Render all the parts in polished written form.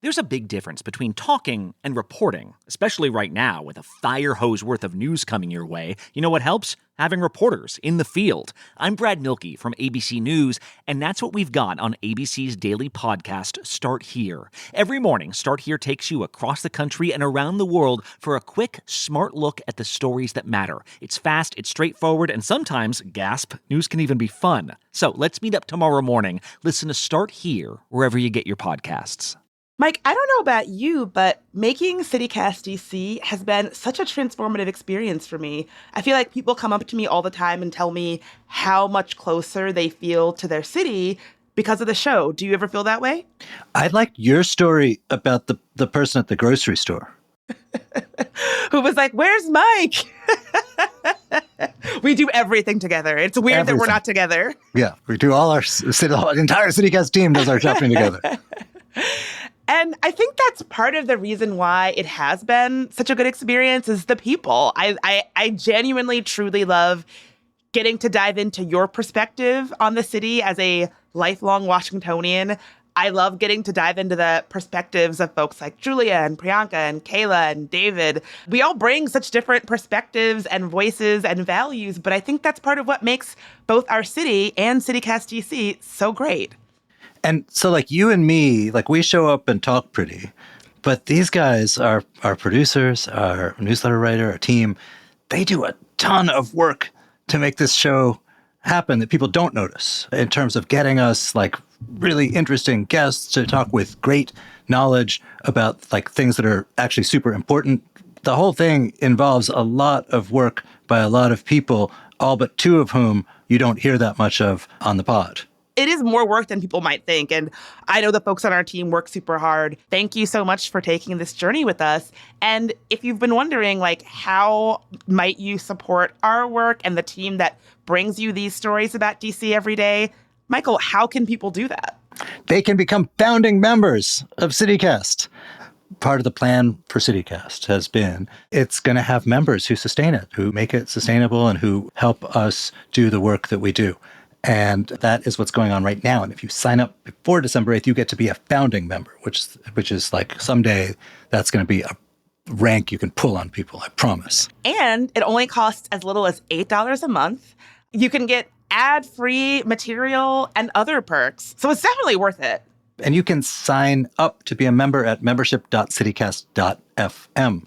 There's a big difference between talking and reporting, especially right now with a fire hose worth of news coming your way. You know what helps? Having reporters in the field. I'm Brad Milkey from ABC News, and that's what we've got on ABC's daily podcast, Start Here. Every morning, Start Here takes you across the country and around the world for a quick, smart look at the stories that matter. It's fast, it's straightforward, and sometimes, gasp, news can even be fun. So let's meet up tomorrow morning. Listen to Start Here wherever you get your podcasts. Mike, I don't know about you, but making CityCast DC has been such a transformative experience for me. I feel like people come up to me all the time and tell me how much closer they feel to their city because of the show. Do you ever feel that way? I liked your story about the person at the grocery store. Who was like, "Where's Mike?" We do everything together. It's weird that we're not together. Yeah, we do all the entire CityCast team does our shopping together. And I think that's part of the reason why it has been such a good experience is the people. I genuinely, truly love getting to dive into your perspective on the city as a lifelong Washingtonian. I love getting to dive into the perspectives of folks like Julia and Priyanka and Kayla and David. We all bring such different perspectives and voices and values, but I think that's part of what makes both our city and CityCast DC so great. And so like you and me, like we show up and talk pretty, but these guys, our producers, our newsletter writer, our team, they do a ton of work to make this show happen that people don't notice in terms of getting us like really interesting guests to talk with great knowledge about like things that are actually super important. The whole thing involves a lot of work by a lot of people, all but two of whom you don't hear that much of on the pod. It is more work than people might think. And I know the folks on our team work super hard. Thank you so much for taking this journey with us. And if you've been wondering, like, how might you support our work and the team that brings you these stories about DC every day, Michael, how can people do that? They can become founding members of CityCast. Part of the plan for CityCast has been it's going to have members who sustain it, who make it sustainable and who help us do the work that we do. And that is what's going on right now. And if you sign up before December 8th, you get to be a founding member, which is like someday that's going to be a rank you can pull on people, I promise. And it only costs as little as $8 a month. You can get ad-free material and other perks. So it's definitely worth it. And you can sign up to be a member at membership.citycast.fm.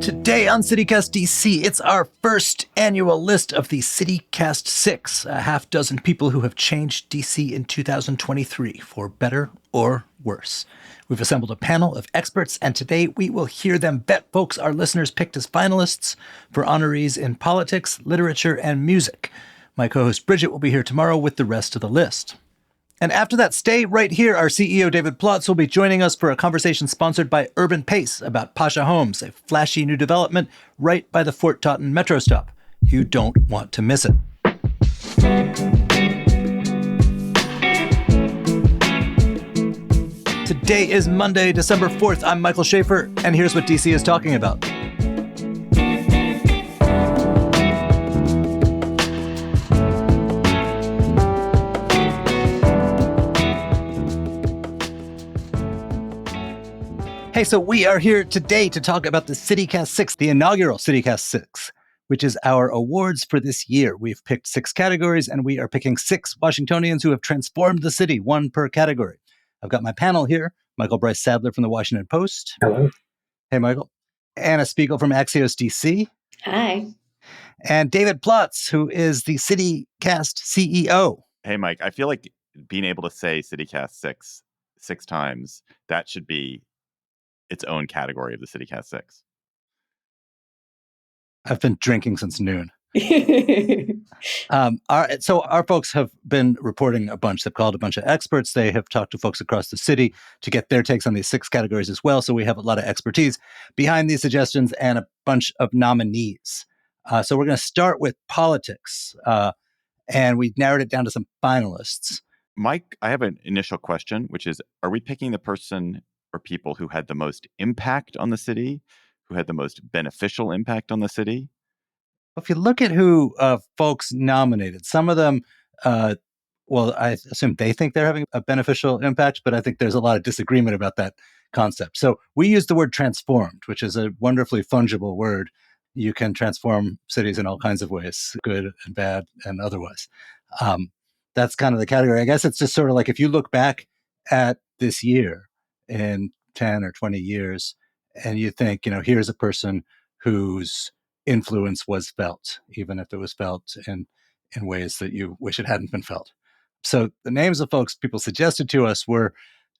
Today on CityCast DC, it's our first annual list of the CityCast 6, a half dozen people who have changed DC in 2023, for better or worse. We've assembled a panel of experts, and today we will hear them vet folks our listeners picked as finalists for honorees in politics, literature, and music. My co-host Bridget will be here tomorrow with the rest of the list. And after that, stay right here. Our CEO, David Plotz, will be joining us for a conversation sponsored by Urban Pace about Pasha Homes, a flashy new development right by the Fort Totten Metro stop. You don't want to miss it. Today is Monday, December 4th. I'm Michael Schaefer, and here's what DC is talking about. Hey, so we are here today to talk about the CityCast 6, the inaugural CityCast 6, which is our awards for this year. We've picked 6 categories, and we are picking 6 Washingtonians who have transformed the city, 1 per category. I've got my panel here, Michael Bryce Sadler from the Washington Post. Hello. Hey, Michael. Anna Spiegel from Axios DC. Hi. And David Plotz, who is the CityCast CEO. Hey, Mike, I feel like being able to say CityCast 6 times, that should be its own category of the CityCast 6. I've been drinking since noon. So our folks have been reporting a bunch. They've called a bunch of experts. They have talked to folks across the city to get their takes on these 6 categories as well. So we have a lot of expertise behind these suggestions and a bunch of nominees. So we're going to start with politics. And we narrowed it down to some finalists. Mike, I have an initial question, which is, are we picking the person or people who had the most impact on the city, who had the most beneficial impact on the city? If you look at who folks nominated, some of them Well, I assume they think they're having a beneficial impact, but I think there's a lot of disagreement about that concept. So we use the word transformed, which is a wonderfully fungible word. You can transform cities in all kinds of ways, good and bad and otherwise. Um, that's kind of the category. I guess it's just sort of like if you look back at this year in 10 or 20 years and you think, here's a person whose influence was felt, even if it was felt in ways that you wish it hadn't been felt. So the names of folks people suggested to us were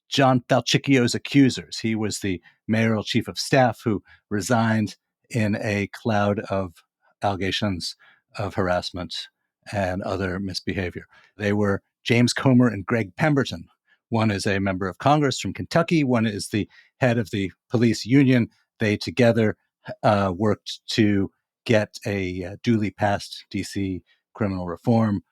John Falchicchio's accusers. He was the mayoral chief of staff who resigned in a cloud of allegations of harassment and other misbehavior. They were James Comer and Greg Pemberton. One is a member of Congress from Kentucky, one is the head of the police union. They together worked to get a duly passed DC criminal reform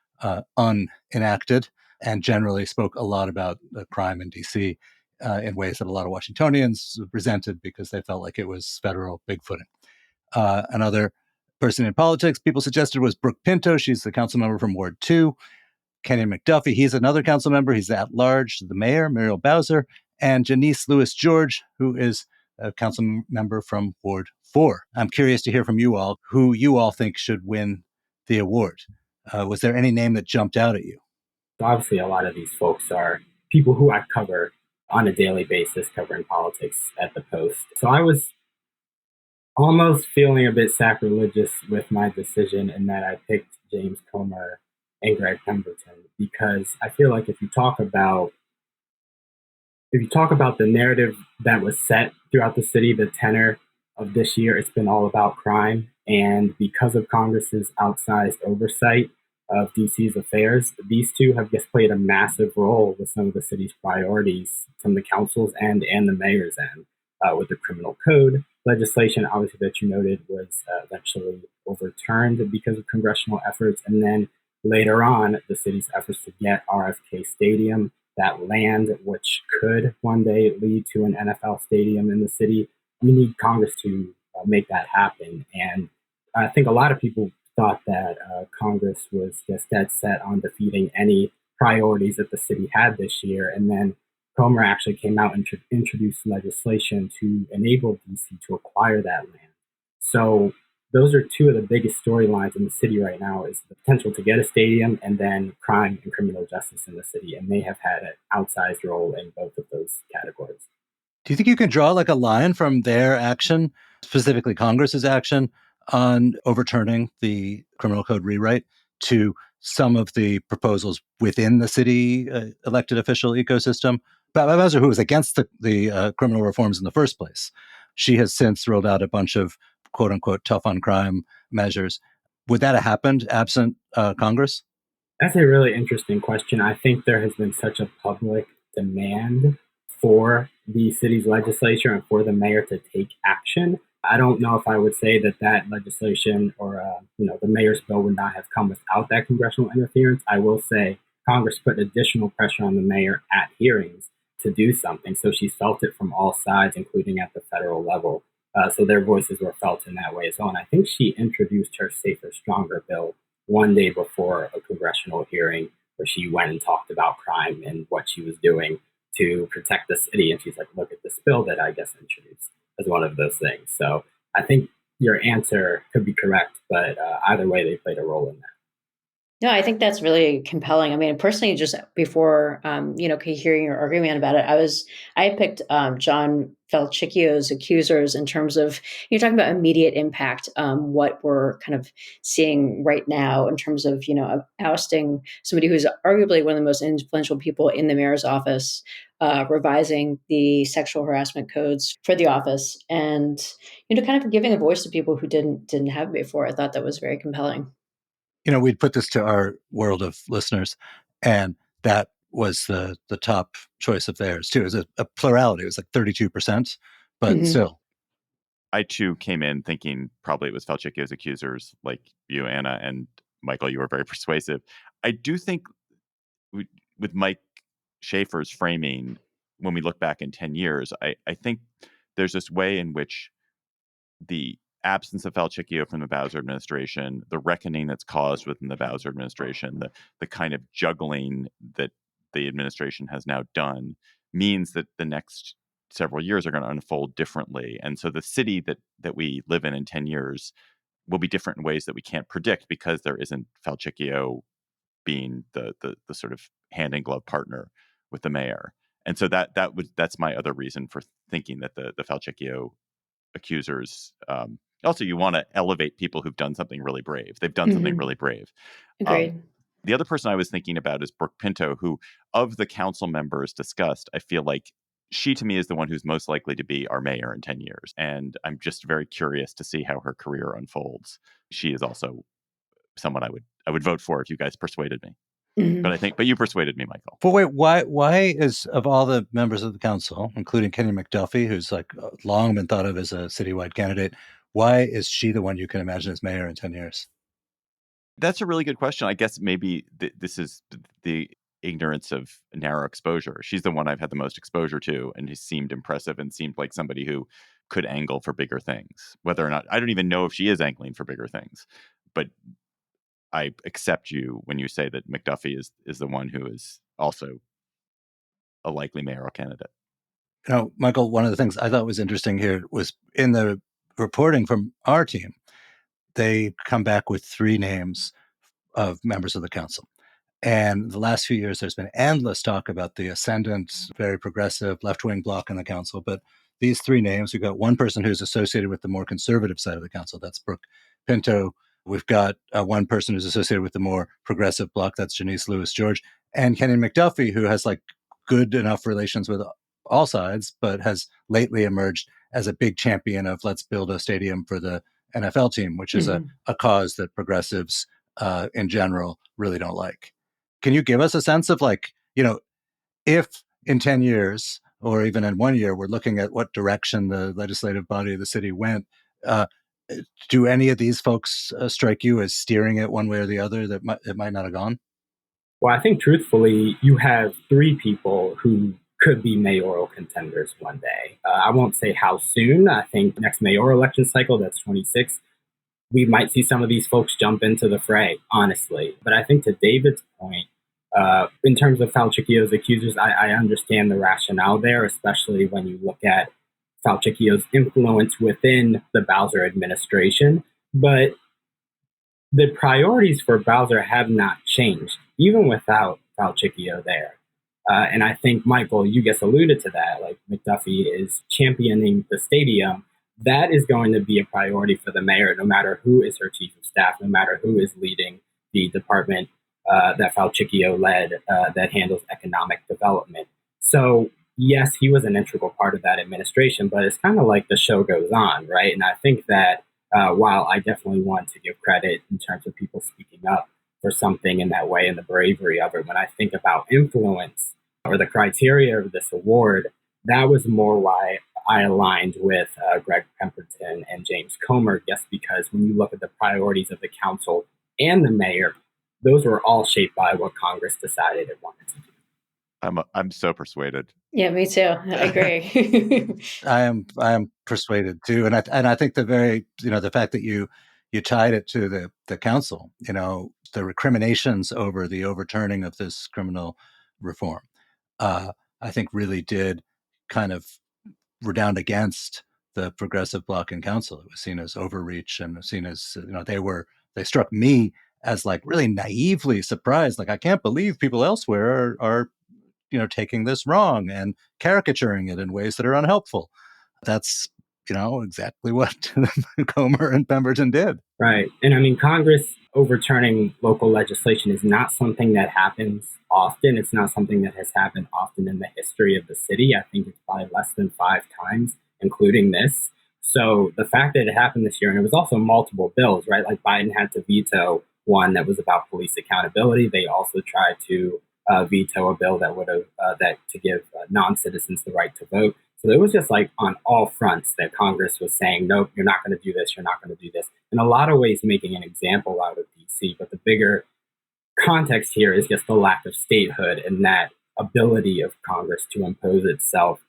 unenacted, and generally spoke a lot about the crime in DC in ways that a lot of Washingtonians resented because they felt like it was federal bigfooting. Another person in politics people suggested was Brooke Pinto. She's the council member from Ward 2. Kenyon McDuffie, he's another council member. He's at large. The mayor, Muriel Bowser, and Janice Lewis George, who is a council member from Ward 4. I'm curious to hear from you all who you all think should win the award. Was there any name that jumped out at you? Obviously, a lot of these folks are people who I cover on a daily basis covering politics at the Post. So I was almost feeling a bit sacrilegious with my decision in that I picked James Comer and Greg Pemberton because I feel like if you talk about the narrative that was set throughout the city, the tenor of this year, it's been all about crime. And because of Congress's outsized oversight of DC's affairs, these two have just played a massive role with some of the city's priorities from the council's end and the mayor's end. With the criminal code legislation, obviously, that you noted was eventually overturned because of congressional efforts. And then later on, the city's efforts to get RFK Stadium, that land, which could one day lead to an NFL stadium in the city. We need Congress to make that happen. And I think a lot of people thought that Congress was just dead set on defeating any priorities that the city had this year. And then Comer actually came out and introduced legislation to enable DC to acquire that land. So those are two of the biggest storylines in the city right now is the potential to get a stadium and then crime and criminal justice in the city. And they have had an outsized role in both of those categories. Do you think you can draw like a line from their action, specifically Congress's action on overturning the criminal code rewrite, to some of the proposals within the city elected official ecosystem? Bowser, who was against the criminal reforms in the first place, she has since rolled out a bunch of quote unquote tough on crime measures. Would that have happened absent Congress? That's a really interesting question. I think there has been such a public demand for the city's legislature and for the mayor to take action. I don't know if I would say that that legislation or the mayor's bill would not have come without that congressional interference. I will say Congress put additional pressure on the mayor at hearings to do something. So she's felt it from all sides, including at the federal level. So their voices were felt in that way as well. And I think she introduced her Safer, Stronger bill one day before a congressional hearing where she went and talked about crime and what she was doing to protect the city. And she's like, look at this bill that I guess introduced as one of those things. So I think your answer could be correct, but either way, they played a role in that. No, I think that's really compelling. I mean, personally, just before, hearing your argument about it, I picked John Falchicchio's accusers in terms of, you're talking about immediate impact, what we're kind of seeing right now in terms of, ousting somebody who's arguably one of the most influential people in the mayor's office, revising the sexual harassment codes for the office, and, kind of giving a voice to people who didn't have it before. I thought that was very compelling. We'd put this to our world of listeners, and that was the top choice of theirs too. It was a plurality. It was like 32%, but still. I too came in thinking probably it was Falchicchio's accusers, like you, Anna, and Michael. You were very persuasive. I do think with Mike Schaefer's framing, when we look back in 10 years, I think there's this way in which the absence of Falchicchio from the Bowser administration, the reckoning that's caused within the Bowser administration, the kind of juggling that the administration has now done means that the next several years are going to unfold differently. And so the city that we live in 10 years will be different in ways that we can't predict because there isn't Falchicchio being the sort of hand in glove partner with the mayor. And so that's my other reason for thinking that the Falchicchio accusers, also you want to elevate people who've done something really brave. They've done something really brave. Agreed. The other person I was thinking about is Brooke Pinto, who of the council members discussed, I feel like she to me is the one who's most likely to be our mayor in 10 years. And I'm just very curious to see how her career unfolds. She is also someone I would vote for if you guys persuaded me. But you persuaded me, Michael. Well, wait, why is, of all the members of the council, including Kenny McDuffie, who's like long been thought of as a citywide candidate, why is she the one you can imagine as mayor in 10 years? That's a really good question. I guess maybe this is the ignorance of narrow exposure. She's the one I've had the most exposure to, and he seemed impressive and seemed like somebody who could angle for bigger things. Whether or not, I don't even know if she is angling for bigger things, but I accept you when you say that McDuffie is the one who is also a likely mayoral candidate. You know, Michael, one of the things I thought was interesting here was in the reporting from our team, they come back with 3 names of members of the council. And the last few years, there's been endless talk about the ascendant, very progressive left-wing bloc in the council. But these 3 names, we've got one person who's associated with the more conservative side of the council. That's Brooke Pinto. We've got one person who's associated with the more progressive bloc. That's Janice Lewis George. And Kenny McDuffie, who has like good enough relations with all sides, but has lately emerged as a big champion of let's build a stadium for the NFL team, which is a cause that progressives in general really don't like. Can you give us a sense of like, you know, if in 10 years or even in 1 year, we're looking at what direction the legislative body of the city went, do any of these folks strike you as steering it one way or the other that it might not have gone? Well, I think truthfully, you have 3 people who could be mayoral contenders one day. I won't say how soon. I think next mayoral election cycle, that's 26, we might see some of these folks jump into the fray, honestly. But I think to David's point, in terms of Falchicchio's accusers, I understand the rationale there, especially when you look at Falchicchio's influence within the Bowser administration. But the priorities for Bowser have not changed, even without Falchicchio there. And I think, Michael, you just alluded to that. Like McDuffie is championing the stadium. That is going to be a priority for the mayor, no matter who is her chief of staff, no matter who is leading the department that Falchicchio led that handles economic development. So, yes, he was an integral part of that administration, but it's kind of like the show goes on, right? And I think that while I definitely want to give credit in terms of people speaking up for something in that way and the bravery of it, when I think about influence or the criteria of this award, that was more why I aligned with Greg Pemberton and James Comer, just because when you look at the priorities of the council and the mayor, those were all shaped by what Congress decided it wanted to do. I'm so persuaded. Yeah, me too. I agree. I am persuaded too, and I think the fact that you tied it to the council, the recriminations over the overturning of this criminal reform, I think really did kind of redound against the progressive bloc in council. It was seen as overreach and seen as they struck me as like really naively surprised. Like I can't believe people elsewhere are taking this wrong and caricaturing it in ways that are unhelpful. That's exactly what Comer and Pemberton did. Right. And I mean, Congress overturning local legislation is not something that happens often. It's not something that has happened often in the history of the city. I think it's probably less than 5 times, including this. So the fact that it happened this year, and it was also multiple bills, right? Like Biden had to veto one that was about police accountability. They also tried to veto a bill that would have that to give non-citizens the right to vote. So it was just like on all fronts that Congress was saying, nope, you're not going to do this, you're not going to do this. In a lot of ways, making an example out of DC. But the bigger context here is just the lack of statehood and that ability of Congress to impose itself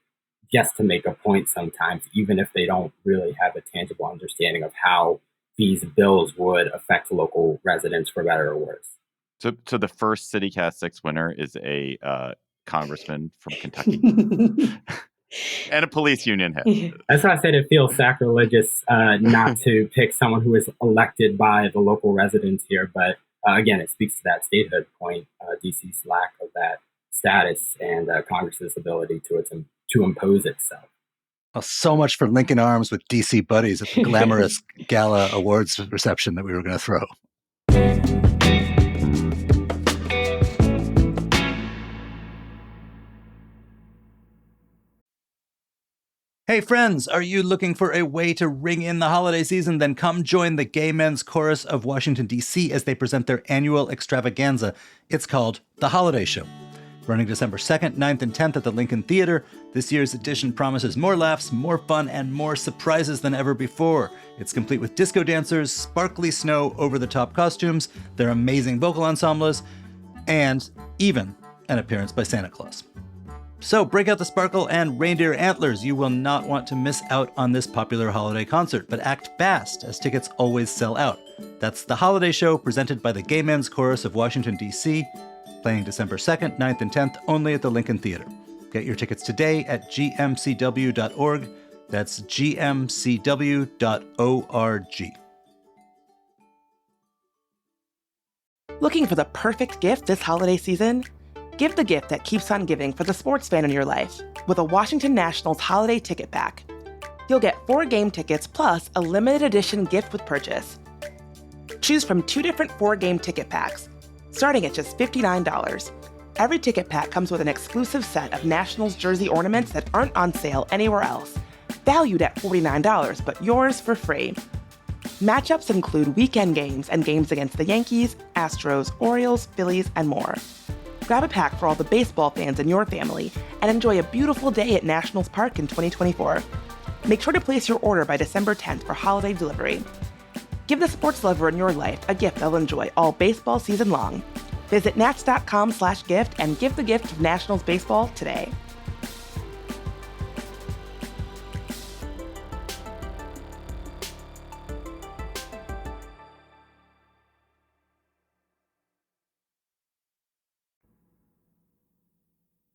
just to make a point sometimes, even if they don't really have a tangible understanding of how these bills would affect local residents for better or worse. So the first CityCast 6 winner is a congressman from Kentucky and a police union head. That's why I said it feels sacrilegious not to pick someone who is elected by the local residents here. But again, it speaks to that statehood point, DC's lack of that status and Congress's ability to impose itself. Well, so much for linking arms with DC buddies at the glamorous gala awards reception that we were going to throw. Hey friends, are you looking for a way to ring in the holiday season? Then come join the Gay Men's Chorus of Washington, D.C. as they present their annual extravaganza. It's called The Holiday Show. Running December 2nd, 9th, and 10th at the Lincoln Theater, this year's edition promises more laughs, more fun, and more surprises than ever before. It's complete with disco dancers, sparkly snow, over-the-top costumes, their amazing vocal ensembles, and even an appearance by Santa Claus. So break out the sparkle and reindeer antlers. You will not want to miss out on this popular holiday concert, but act fast, as tickets always sell out. That's The Holiday Show, presented by the Gay Men's Chorus of Washington, D.C., playing December 2nd, 9th, and 10th only at the Lincoln Theater. Get your tickets today at gmcw.org. That's gmcw.org. Looking for the perfect gift this holiday season? Give the gift that keeps on giving for the sports fan in your life with a Washington Nationals holiday ticket pack. You'll get 4 game tickets plus a limited edition gift with purchase. Choose from 2 different 4-game ticket packs, starting at just $59. Every ticket pack comes with an exclusive set of Nationals jersey ornaments that aren't on sale anywhere else, valued at $49, but yours for free. Matchups include weekend games and games against the Yankees, Astros, Orioles, Phillies, and more. Grab a pack for all the baseball fans in your family and enjoy a beautiful day at Nationals Park in 2024. Make sure to place your order by December 10th for holiday delivery. Give the sports lover in your life a gift they'll enjoy all baseball season long. Visit nats.com/gift and give the gift of Nationals baseball today.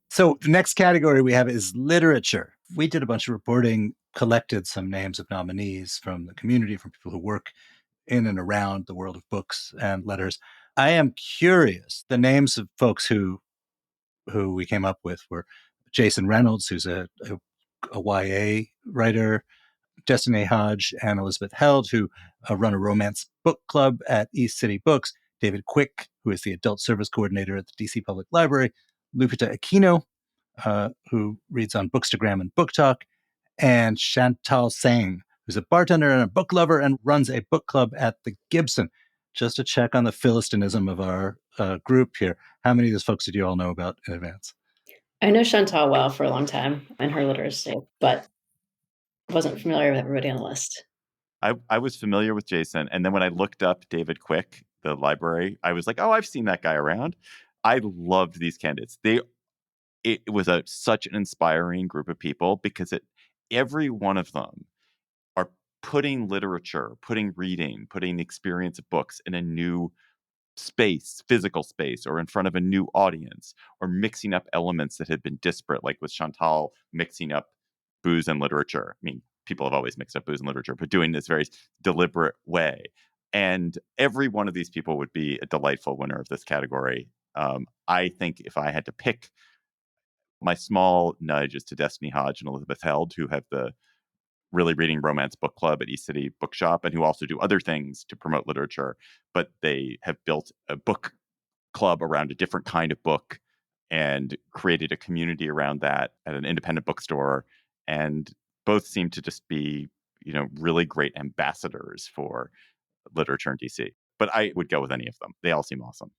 So the next category we have is literature. We did a bunch of reporting, collected some names of nominees from the community, from people who work in and around the world of books and letters. I am curious. The names of folks who we came up with were Jason Reynolds, who's a YA writer, Destiny Hodge and Elizabeth Held, who run a romance book club at East City Books, David Quick, who is the adult service coordinator at the DC Public Library, Lupita Aquino, who reads on Bookstagram and Book Talk, and Chantal Singh, who's a bartender and a book lover and runs a book club at the Gibson. Just to check on the philistinism of our group here, how many of those folks did you all know about in advance? I know Chantal well for a long time and her literacy, but wasn't familiar with everybody on the list. I was familiar with Jason, and then when I looked up David Quick, the library, I was like, oh, I've seen that guy around. I loved these candidates. It was such an inspiring group of people because every one of them are putting literature, putting reading, putting the experience of books in a new space, physical space, or in front of a new audience, or mixing up elements that had been disparate, like with Chantal mixing up booze and literature. I mean, people have always mixed up booze and literature, but doing this very deliberate way. And every one of these people would be a delightful winner of this category. I think if I had to pick, my small nudge is to Destiny Hodge and Elizabeth Held, who have the Really Reading Romance Book Club at East City Bookshop, and who also do other things to promote literature, but they have built a book club around a different kind of book and created a community around that at an independent bookstore. And both seem to just be, really great ambassadors for literature in DC. But I would go with any of them. They all seem awesome.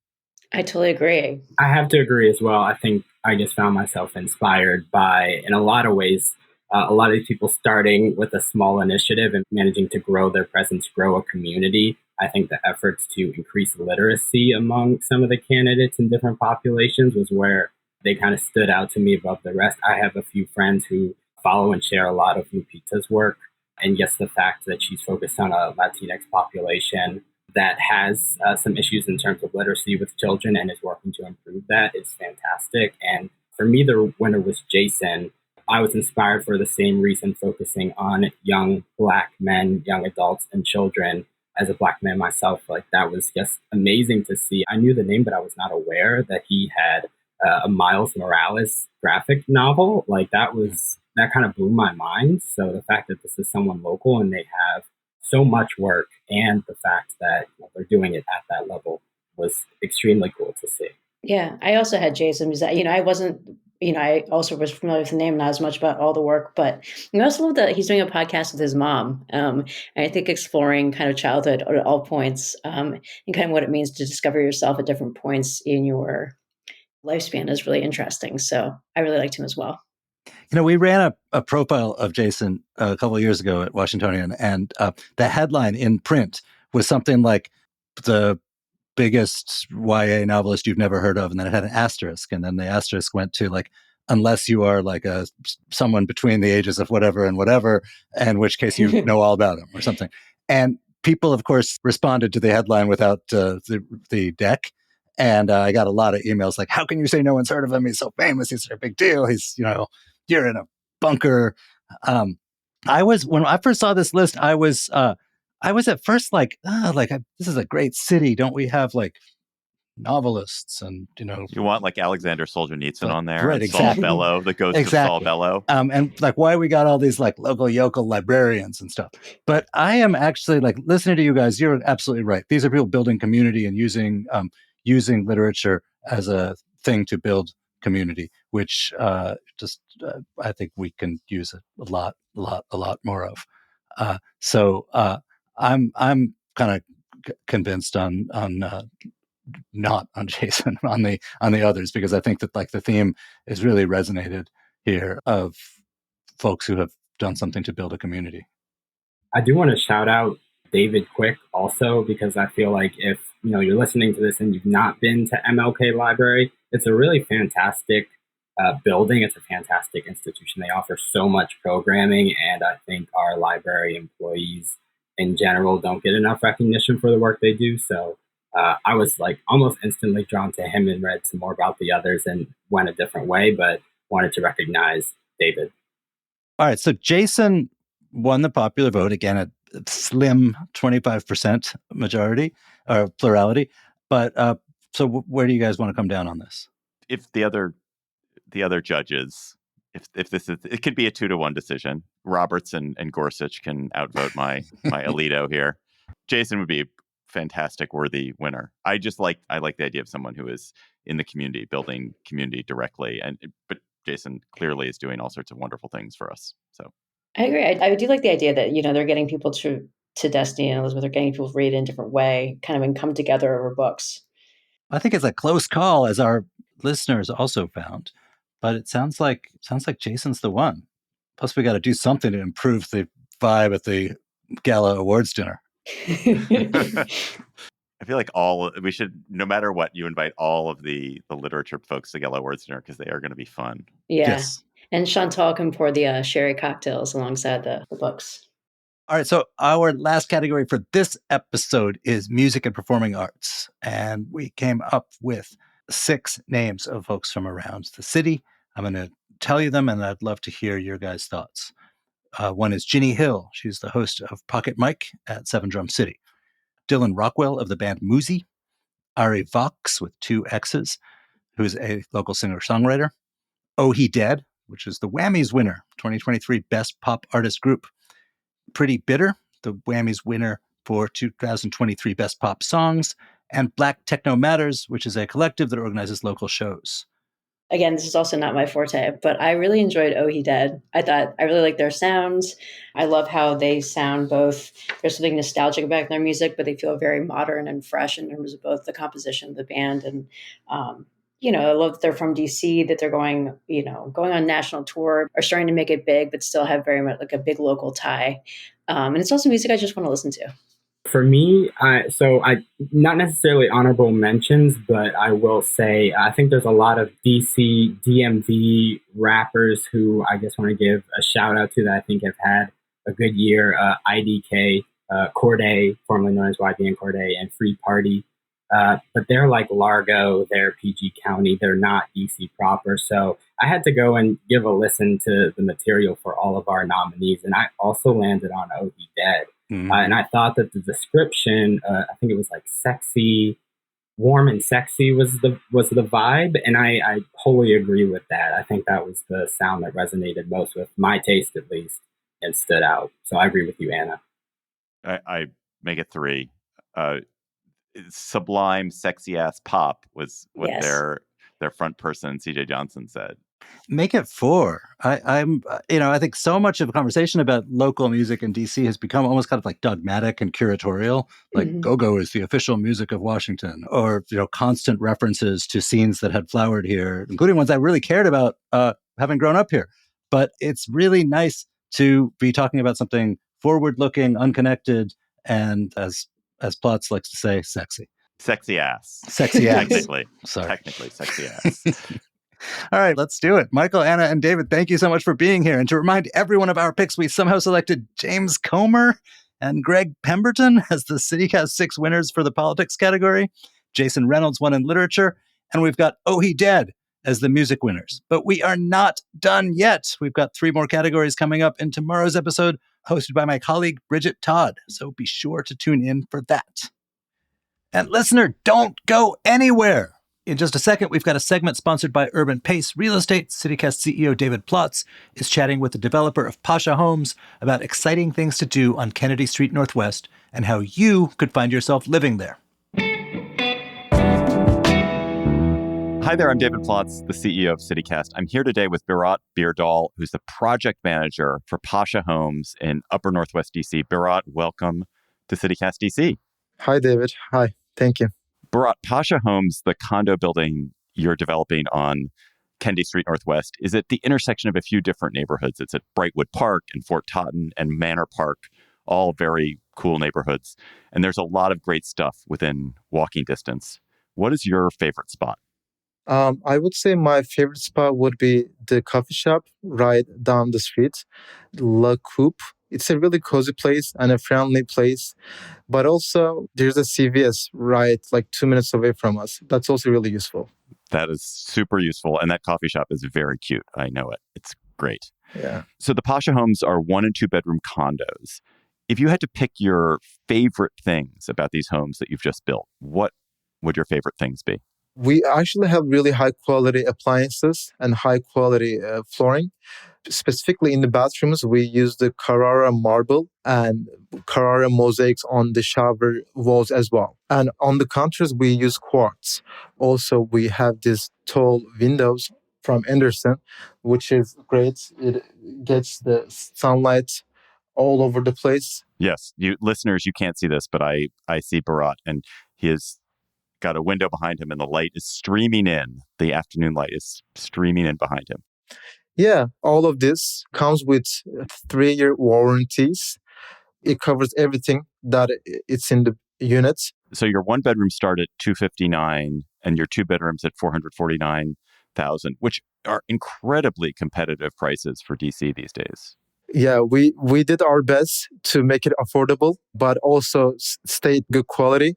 I totally agree. I have to agree as well. I think I just found myself inspired by, in a lot of ways, a lot of these people starting with a small initiative and managing to grow their presence, grow a community. I think the efforts to increase literacy among some of the candidates in different populations was where they kind of stood out to me above the rest. I have a few friends who follow and share a lot of Lupita's work. And yes, the fact that she's focused on a Latinx population that has some issues in terms of literacy with children and is working to improve that is fantastic. And for me, the winner was Jason. I was inspired for the same reason, focusing on young Black men, young adults, and children. As a Black man myself, like that was just amazing to see. I knew the name, but I was not aware that he had a Miles Morales graphic novel. Like that kind of blew my mind. So the fact that this is someone local and they have so much work, and the fact that they're doing it at that level was extremely cool to see. Yeah, I also had Jason because I wasn't, I also was familiar with the name, not as much about all the work, but I also love that he's doing a podcast with his mom. And I think exploring kind of childhood at all points, and kind of what it means to discover yourself at different points in your lifespan is really interesting. So I really liked him as well. We ran a profile of Jason a couple of years ago at Washingtonian, and the headline in print was something like the biggest YA novelist you've never heard of, and then it had an asterisk, and then the asterisk went to like, unless you are like someone between the ages of whatever and whatever, in which case you know all about him or something. And people, of course, responded to the headline without the deck. And I got a lot of emails like, how can you say no one's heard of him? He's so famous. He's a big deal. He's, you're in a bunker. When I first saw this list, I was at first like, this is a great city. Don't we have like novelists and you want like Alexander Solzhenitsyn on there, right? and Exactly. Saul Bellow, the ghost of Saul Bellow, and like why we got all these like local yokel librarians and stuff. But I am actually like listening to you guys. You're absolutely right. These are people building community and using literature as a thing to build community, which I think we can use a lot more of. So I'm kind of convinced on not on Jason, on the others, because I think that like the theme is really resonated here of folks who have done something to build a community. I do want to shout out David Quick also, because I feel like if you're listening to this and you've not been to MLK Library, it's a really fantastic building. It's a fantastic institution. They offer so much programming, and I think our library employees in general don't get enough recognition for the work they do. So I was like almost instantly drawn to him and read some more about the others and went a different way, but wanted to recognize David. All right. So Jason won the popular vote again at slim 25% majority or plurality. But so where do you guys want to come down on this? If the other judges, if this is, it could be a 2-1 decision. Roberts and Gorsuch can outvote my Alito here. Jason would be a fantastic, worthy winner. I like the idea of someone who is in the community, building community directly, but Jason clearly is doing all sorts of wonderful things for us. So I agree. I do like the idea that they're getting people to Destiny and Elizabeth. They're getting people to read it in a different way, kind of, and come together over books. I think it's a close call, as our listeners also found, but it sounds like Jason's the one. Plus, we got to do something to improve the vibe at the gala awards dinner. I feel like we should, no matter what, you invite all of the literature folks to Gala Awards dinner, because they are going to be fun. Yeah. Yes. And Chantal can pour the sherry cocktails alongside the books. All right, so our last category for this episode is music and performing arts. And we came up with 6 names of folks from around the city. I'm going to tell you them, and I'd love to hear your guys' thoughts. One is Ginny Hill. She's the host of Pocket Mike at Seven Drum City. Dylan Rockwell of the band Muzi. Ari Vox with 2 X's, who's a local singer-songwriter. Oh He Dead, which is the Whammies winner, 2023 Best Pop Artist Group. Pretty Bitter, the Whammies winner for 2023 Best Pop Songs. And Black Techno Matters, which is a collective that organizes local shows. Again, this is also not my forte, but I really enjoyed Oh He Dead. I really like their sounds. I love how they sound both, there's something nostalgic about their music, but they feel very modern and fresh in terms of both the composition of the band. And, I love that they're from DC, that they're going on national tour, are starting to make it big, but still have very much like a big local tie. And it's also music I just want to listen to. For me, I not necessarily honorable mentions, but I will say I think there's a lot of DC DMV rappers who I just want to give a shout out to that I think have had a good year. IDK, Corday, formerly known as YB and Corday, and Free Party. But they're like Largo, they're PG County, they're not DC proper. So I had to go and give a listen to the material for all of our nominees, and I also landed on Oh He Dead. And I thought that the description, I think it was like sexy, warm and sexy was the vibe, and I wholly agree with that. I think that was the sound that resonated most with my taste, at least, and stood out. So I agree with you, Anna. I make it 3. Sublime, sexy ass pop was what Yes. their front person, CJ Johnson, said. Make it 4. I think so much of the conversation about local music in DC has become almost kind of like dogmatic and curatorial. Like go-go is the official music of Washington, or constant references to scenes that had flowered here, including ones I really cared about having grown up here. But it's really nice to be talking about something forward-looking, unconnected, and as Plotz likes to say, sexy. Sexy ass. Sexy ass. Technically, sexy ass. All right, let's do it. Michael, Anna, and David, thank you so much for being here. And to remind everyone of our picks, we somehow selected James Comer and Greg Pemberton as the CityCast 6 winners for the politics category. Jason Reynolds won in literature. And we've got Oh He Dead as the music winners. But we are not done yet. We've got 3 more categories coming up in tomorrow's episode, hosted by my colleague, Bridget Todd. So be sure to tune in for that. And listener, don't go anywhere. In just a second, we've got a segment sponsored by Urban Pace Real Estate. CityCast CEO David Plotz is chatting with the developer of Pasha Homes about exciting things to do on Kennedy Street Northwest and how you could find yourself living there. Hi there, I'm David Plotz, the CEO of CityCast. I'm here today with Bharat Birdal, who's the project manager for Pasha Homes in Upper Northwest DC. Bharat, welcome to CityCast DC. Hi, David. Hi. Thank you. Bharat, Pasha Homes, the condo building you're developing on Kennedy Street Northwest, is at the intersection of a few different neighborhoods. It's at Brightwood Park and Fort Totten and Manor Park, all very cool neighborhoods. And there's a lot of great stuff within walking distance. What is your favorite spot? I would say my favorite spot would be the coffee shop right down the street, La Coupe. It's a really cozy place and a friendly place. But also, there's a CVS right like 2 minutes away from us. That's also really useful. That is super useful. And that coffee shop is very cute. I know it. It's great. Yeah. So the Pasha Homes are 1 and 2 bedroom condos. If you had to pick your favorite things about these homes that you've just built, what would your favorite things be? We actually have really high quality appliances and high quality flooring. Specifically in the bathrooms, we use the Carrara marble and Carrara mosaics on the shower walls as well. And on the counters, we use quartz. Also, we have these tall windows from Anderson, which is great. It gets the sunlight all over the place. Yes, you listeners, you can't see this, but I see Bharat, and he has got a window behind him and the light is streaming in. The afternoon light is streaming in behind him. Yeah, all of this comes with 3-year warranties. It covers everything that it's in the units. So your 1 bedroom start at $259 and your 2 bedrooms at $449,000, which are incredibly competitive prices for DC these days. Yeah, we did our best to make it affordable, but also stay good quality.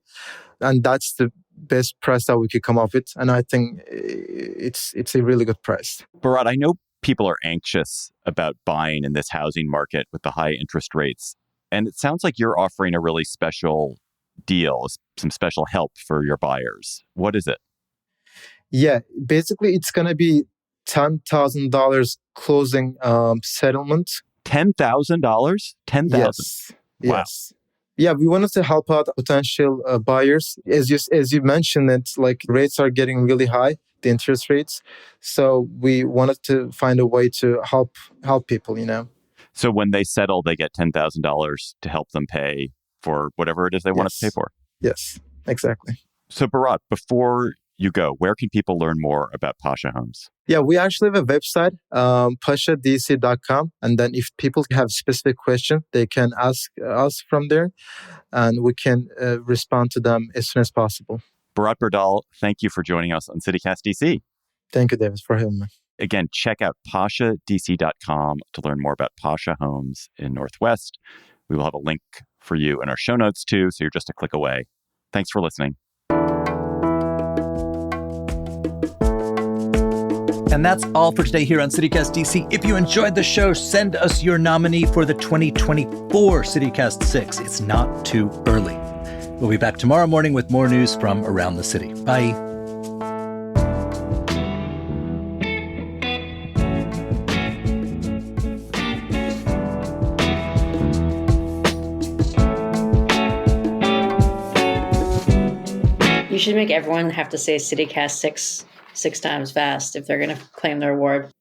And that's the best price that we could come up with. And I think it's a really good price. Bharat, I know people are anxious about buying in this housing market with the high interest rates. And it sounds like you're offering a really special deal, some special help for your buyers. What is it? Yeah, basically it's going to be $10,000 closing settlement. $10,000? $10,000? Yes. Wow. Yes. Yeah, we wanted to help out potential buyers. As you mentioned, it like rates are getting really high, the interest rates. So we wanted to find a way to help people, So when they settle, they get $10,000 to help them pay for whatever it is they want us to pay for. Yes, exactly. So Bharat, before you go, where can people learn more about Pasha Homes? Yeah, we actually have a website, pashadc.com. And then if people have specific questions, they can ask us from there and we can respond to them as soon as possible. Bharat Bardal, thank you for joining us on CityCast DC. Thank you, Davis, for having me. Again, check out pashadc.com to learn more about Pasha Homes in Northwest. We will have a link for you in our show notes too, so you're just a click away. Thanks for listening. And that's all for today here on CityCast DC. If you enjoyed the show, send us your nominee for the 2024 CityCast 6. It's not too early. We'll be back tomorrow morning with more news from around the city. Bye. You should make everyone have to say CityCast 6 times fast if they're going to claim their award.